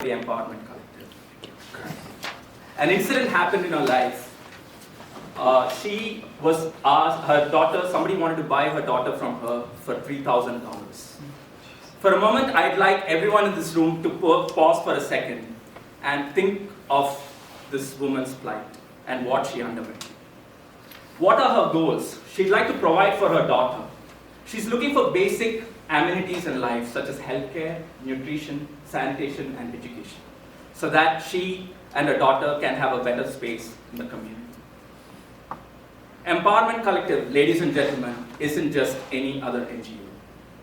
the Empowerment Collective. An incident happened in her life. She was asked, her daughter, somebody wanted to buy her daughter from her for $3,000. For a moment, I'd like everyone in this room to pause for a second and think of this woman's plight and what she underwent. What are her goals? She'd like to provide for her daughter. She's looking for basic amenities in life, such as healthcare, nutrition, sanitation, and education, so that she and her daughter can have a better space in the community. Empowerment Collective, ladies and gentlemen, isn't just any other NGO.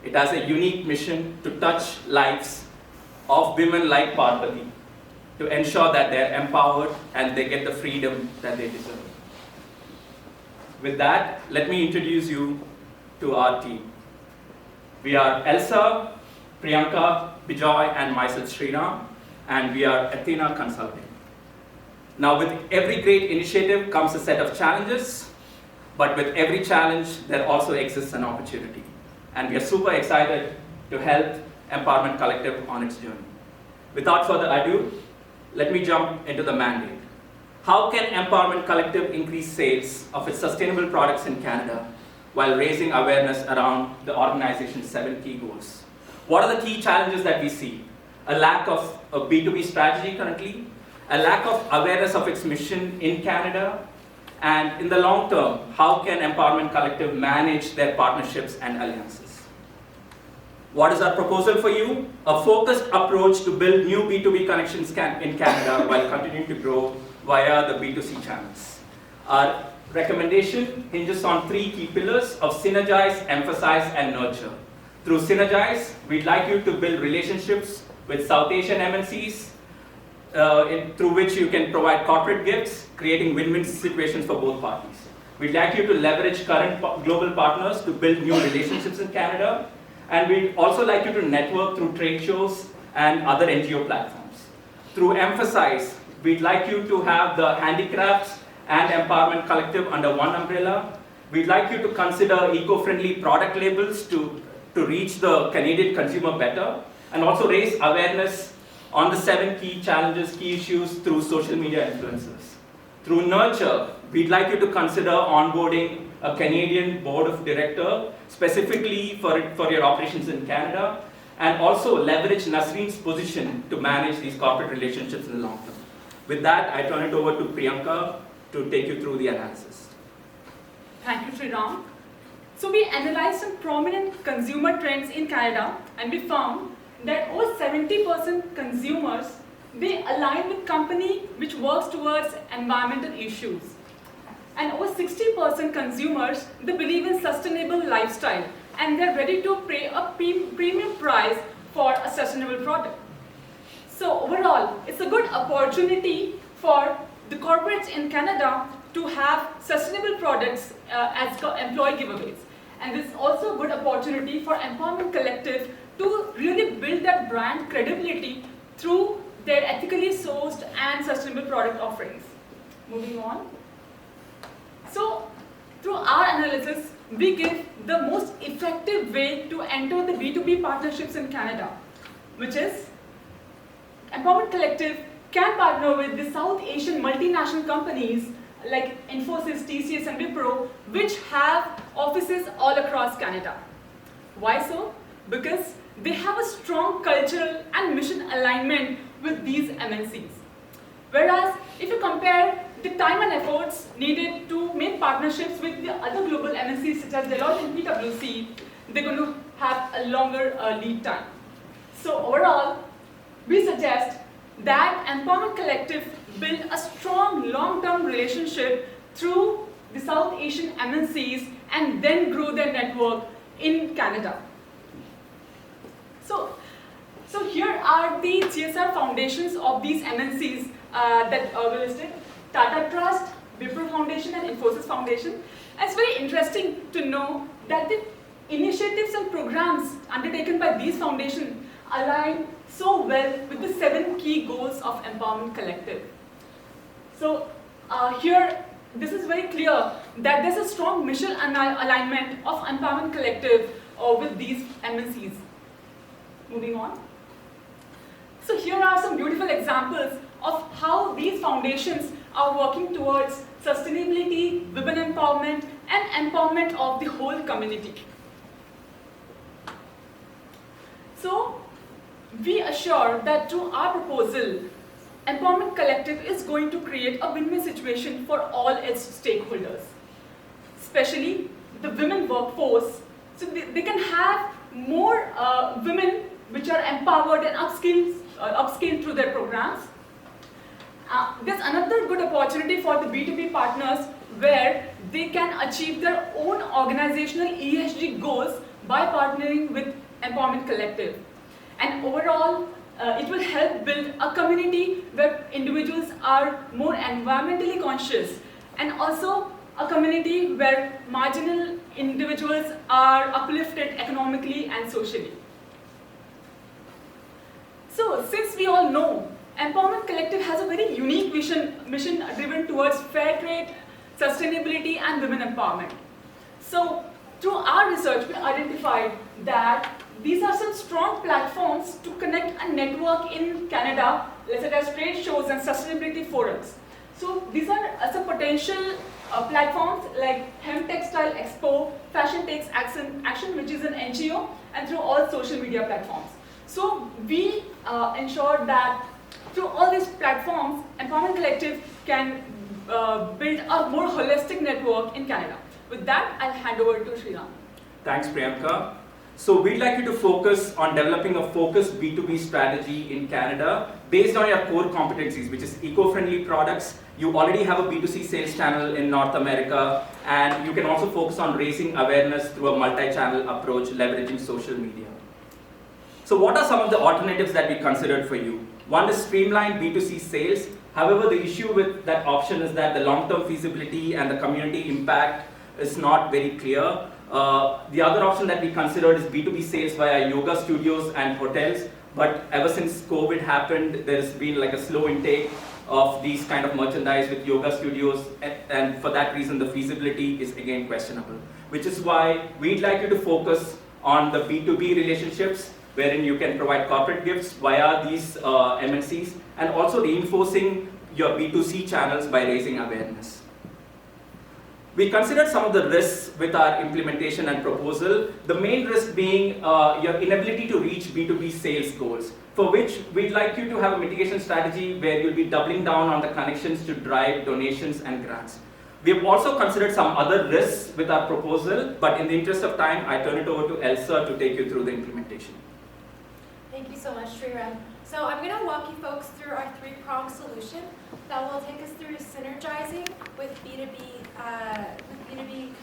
It has a unique mission to touch lives of women like Parvati, to ensure that they're empowered and they get the freedom that they deserve. With that, let me introduce you to our team. We are Elsa, Priyanka, Bijoy, and myself, Sriram, and we are Athena Consulting. Now, with every great initiative comes a set of challenges, but with every challenge, there also exists an opportunity. And we are super excited to help Empowerment Collective on its journey. Without further ado, let me jump into the mandate. How can Empowerment Collective increase sales of its sustainable products in Canada while raising awareness around the organization's 7 key goals? What are the key challenges that we see? A lack of a B2B strategy currently, a lack of awareness of its mission in Canada, and in the long term, how can Empowerment Collective manage their partnerships and alliances? What is our proposal for you? A focused approach to build new B2B connections in Canada while continuing to grow via the B2C channels. Our recommendation hinges on 3 key pillars of synergize, emphasize, and nurture. Through synergize, we'd like you to build relationships with South Asian MNCs, through which you can provide corporate gifts, creating win-win situations for both parties. We'd like you to leverage current global partners to build new relationships in Canada, and we'd also like you to network through trade shows and other NGO platforms. Through emphasize, we'd like you to have the handicrafts and Empowerment Collective under one umbrella. We'd like you to consider eco-friendly product labels to reach the Canadian consumer better, and also raise awareness on the 7 key challenges, key issues through social media influencers. Through nurture, we'd like you to consider onboarding a Canadian board of director specifically for your operations in Canada, and also leverage Nasreen's position to manage these corporate relationships in the long term. With that, I turn it over to Priyanka to take you through the analysis. Thank you, Sriram. So we analyzed some prominent consumer trends in Canada, and we found that over 70% consumers, they align with company which works towards environmental issues. And over 60% consumers, they believe in sustainable lifestyle, and they're ready to pay a premium price for a sustainable product. So overall, it's a good opportunity for the corporates in Canada to have sustainable products as employee giveaways. And this is also a good opportunity for Empowerment Collective to really build that brand credibility through their ethically sourced and sustainable product offerings. Moving on. So, through our analysis, we give the most effective way to enter the B2B partnerships in Canada, which is Empowerment Collective can partner with the South Asian multinational companies like Infosys, TCS, and Wipro, which have offices all across Canada. Why so? Because they have a strong cultural and mission alignment with these MNCs. Whereas, if you compare the time and efforts needed to make partnerships with the other global MNCs such as Deloitte and PwC, they're going to have a longer lead time. So overall, we suggest that Empowerment Collective build a strong long-term relationship through the South Asian MNCs and then grow their network in Canada. So here are the CSR foundations of these MNCs that we listed: Tata Trust, Wipro Foundation, and Infosys Foundation. And it's very interesting to know that the initiatives and programs undertaken by these foundations align so well with the 7 key goals of Empowerment Collective. So here, this is very clear that there's a strong mission alignment of Empowerment Collective with these MNCs. Moving on. So here are some beautiful examples of how these foundations are working towards sustainability, women empowerment, and empowerment of the whole community. So we assure that through our proposal, Empowerment Collective is going to create a win-win situation for all its stakeholders, especially the women workforce, so they can have more women which are empowered and upskilled through their programs. There's another good opportunity for the B2B partners where they can achieve their own organizational ESG goals by partnering with Empowerment Collective. And overall, it will help build a community where individuals are more environmentally conscious, and also a community where marginal individuals are uplifted economically and socially. So, since we all know, Empowerment Collective has a very unique mission driven towards fair trade, sustainability, and women empowerment. So, through our research, we identified that these are some strong platforms to connect and network in Canada, such as trade shows and sustainability forums. So these are some potential platforms like Hem Textile Expo, Fashion Takes Action, which is an NGO, and through all social media platforms. So we ensure that through all these platforms, Empowerment Collective can build a more holistic network in Canada. With that, I'll hand over to Sriram. Thanks, Priyanka. So we'd like you to focus on developing a focused B2B strategy in Canada based on your core competencies, which is eco-friendly products. You already have a B2C sales channel in North America, and you can also focus on raising awareness through a multi-channel approach, leveraging social media. So what are some of the alternatives that we considered for you? One is streamlined B2C sales. However, the issue with that option is that the long-term feasibility and the community impact is not very clear. The other option that we considered is B2B sales via yoga studios and hotels, but ever since COVID happened, there's been like a slow intake of these kind of merchandise with yoga studios, and for that reason the feasibility is again questionable, which is why we'd like you to focus on the B2B relationships, wherein you can provide corporate gifts via these MNCs, and also reinforcing your B2C channels by raising awareness. We considered some of the risks with our implementation and proposal, the main risk being your inability to reach B2B sales goals, for which we'd like you to have a mitigation strategy where you'll be doubling down on the connections to drive donations and grants. We have also considered some other risks with our proposal, but in the interest of time, I turn it over to Elsa to take you through the implementation. Thank you so much, Sriram. So I'm going to walk you folks through our three-pronged solution that will take us through synergizing with B2B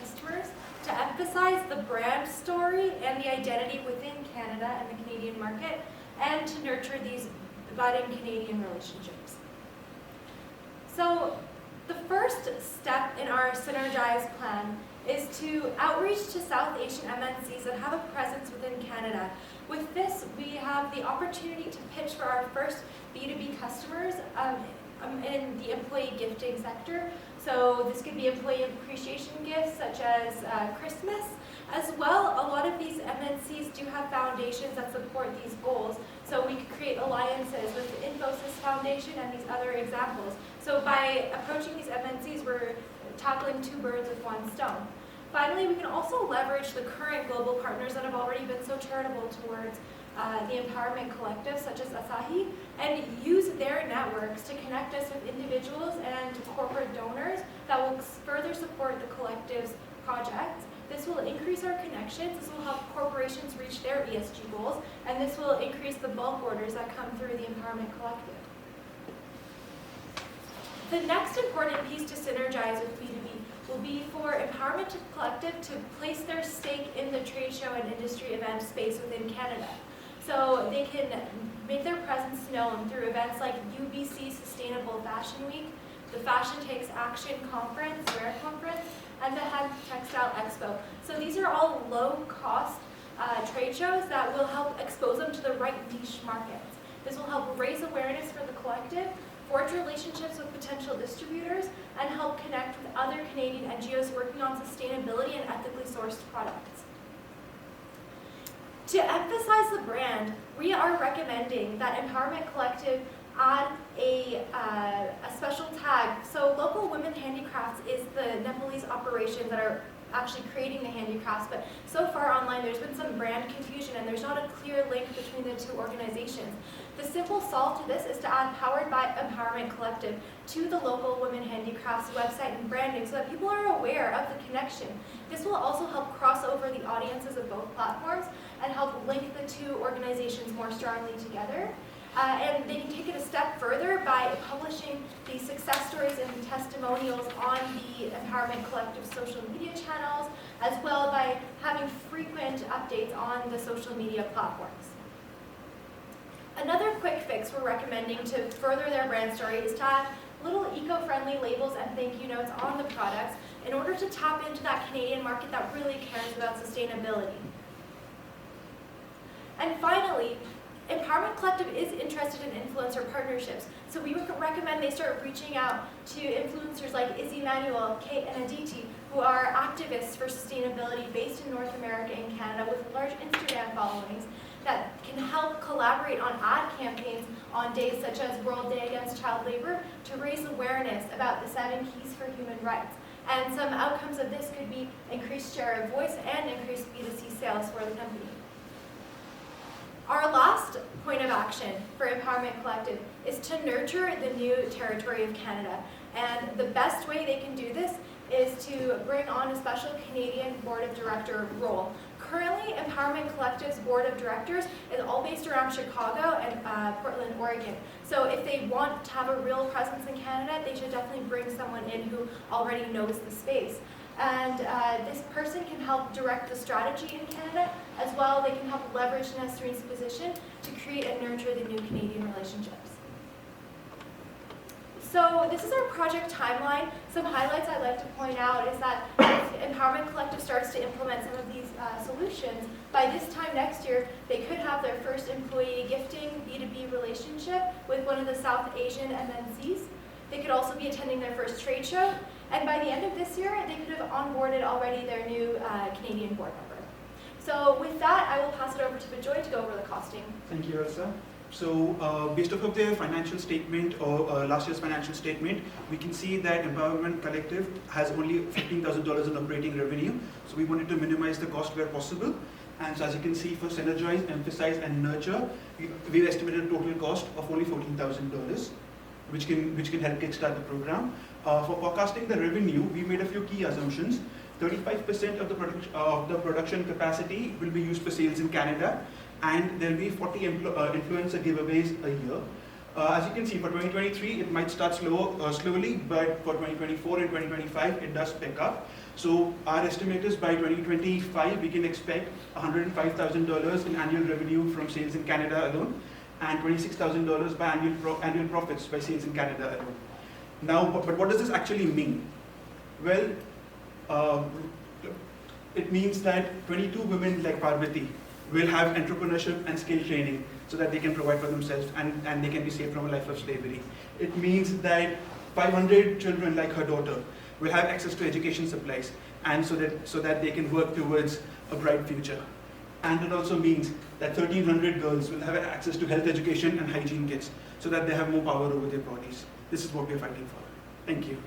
customers to emphasize the brand story and the identity within Canada and the Canadian market, and to nurture these budding Canadian relationships. So the first step in our Synergize plan is to outreach to South Asian MNCs that have a presence within Canada. With this, we have the opportunity to pitch for our first B2B customers in the employee gifting sector. So this could be employee appreciation gifts such as Christmas. As well, a lot of these MNCs do have foundations that support these goals. So we could create alliances with the Infosys Foundation and these other examples. So by approaching these MNCs, we're tackling two birds with one stone. Finally, we can also leverage the current global partners that have already been so charitable towards the Empowerment Collective, such as Asahi, and use their networks to connect us with individuals and corporate donors that will further support the collective's projects. This will increase our connections, this will help corporations reach their ESG goals, and this will increase the bulk orders that come through the Empowerment Collective. The next important piece to synergize with B2B will be for Empowerment Collective to place their stake in the trade show and industry event space within Canada. So they can make their presence known through events like UBC Sustainable Fashion Week, the Fashion Takes Action Conference, Rare Conference, and the Hem Textile Expo. So these are all low-cost trade shows that will help expose them to the right niche markets. This will help raise awareness for the collective, forge relationships with potential distributors, and help connect with other Canadian NGOs working on sustainability and ethically sourced products. To emphasize the brand, we are recommending that Empowerment Collective add a special tag. So Local Women Handicrafts is the Nepalese operation that are actually creating the handicrafts, but so far online there's been some brand confusion and there's not a clear link between the two organizations. The simple solve to this is to add Powered by Empowerment Collective to the Local Women Handicrafts website and branding so that people are aware of the connection. This will also help cross over the audiences of both platforms and help link the two organizations more strongly together. And they can take it a step further by publishing the success stories and testimonials on the Empowerment Collective social media channels, as well by having frequent updates on the social media platforms. Another quick fix we're recommending to further their brand story is to add little eco-friendly labels and thank you notes on the products in order to tap into that Canadian market that really cares about sustainability. And finally, Empowerment Collective is interested in influencer partnerships, so we would recommend they start reaching out to influencers like Izzy Manuel, Kate, and Aditi, who are activists for sustainability based in North America and Canada with large Instagram followings that can help collaborate on ad campaigns on days such as World Day Against Child Labor to raise awareness about the 7 keys for human rights. And some outcomes of this could be increased share of voice and increased B2C sales for the company. Our last point of action for Empowerment Collective is to nurture the new territory of Canada. And the best way they can do this is to bring on a special Canadian Board of Director role. Currently, Empowerment Collective's Board of Directors is all based around Chicago and Portland, Oregon. So if they want to have a real presence in Canada, they should definitely bring someone in who already knows the space. And this person can help direct the strategy in Canada. As well, they can help leverage Nesrine's position to create and nurture the new Canadian relationships. So this is our project timeline. Some highlights I'd like to point out is that if Empowerment Collective starts to implement some of these solutions, by this time next year, they could have their first employee gifting B2B relationship with one of the South Asian MNCs. They could also be attending their first trade show. And by the end of this year, they could have onboarded already their new Canadian board member. So with that, I will pass it over to Bijoy to go over the costing. Thank you, Elsa. So based off of their financial statement or last year's financial statement, we can see that Empowerment Collective has only $15,000 in operating revenue. So we wanted to minimize the cost where possible. And so as you can see, for Synergize, Emphasize, and Nurture, we've estimated a total cost of only $14,000, which can help kickstart the program. For forecasting the revenue, we made a few key assumptions. 35% of the production capacity will be used for sales in Canada, and there will be 40 influencer giveaways a year. As you can see, for 2023, it might start slowly, but for 2024 and 2025, it does pick up. So our estimate is by 2025, we can expect $105,000 in annual revenue from sales in Canada alone, and $26,000 by annual profits by sales in Canada alone. Now, but what does this actually mean? Well, it means that 22 women like Parvati will have entrepreneurship and skill training so that they can provide for themselves and they can be saved from a life of slavery. It means that 500 children like her daughter will have access to education supplies and so that they can work towards a bright future. And it also means that 1,300 girls will have access to health education and hygiene kits so that they have more power over their bodies. This is what we're fighting for. Thank you.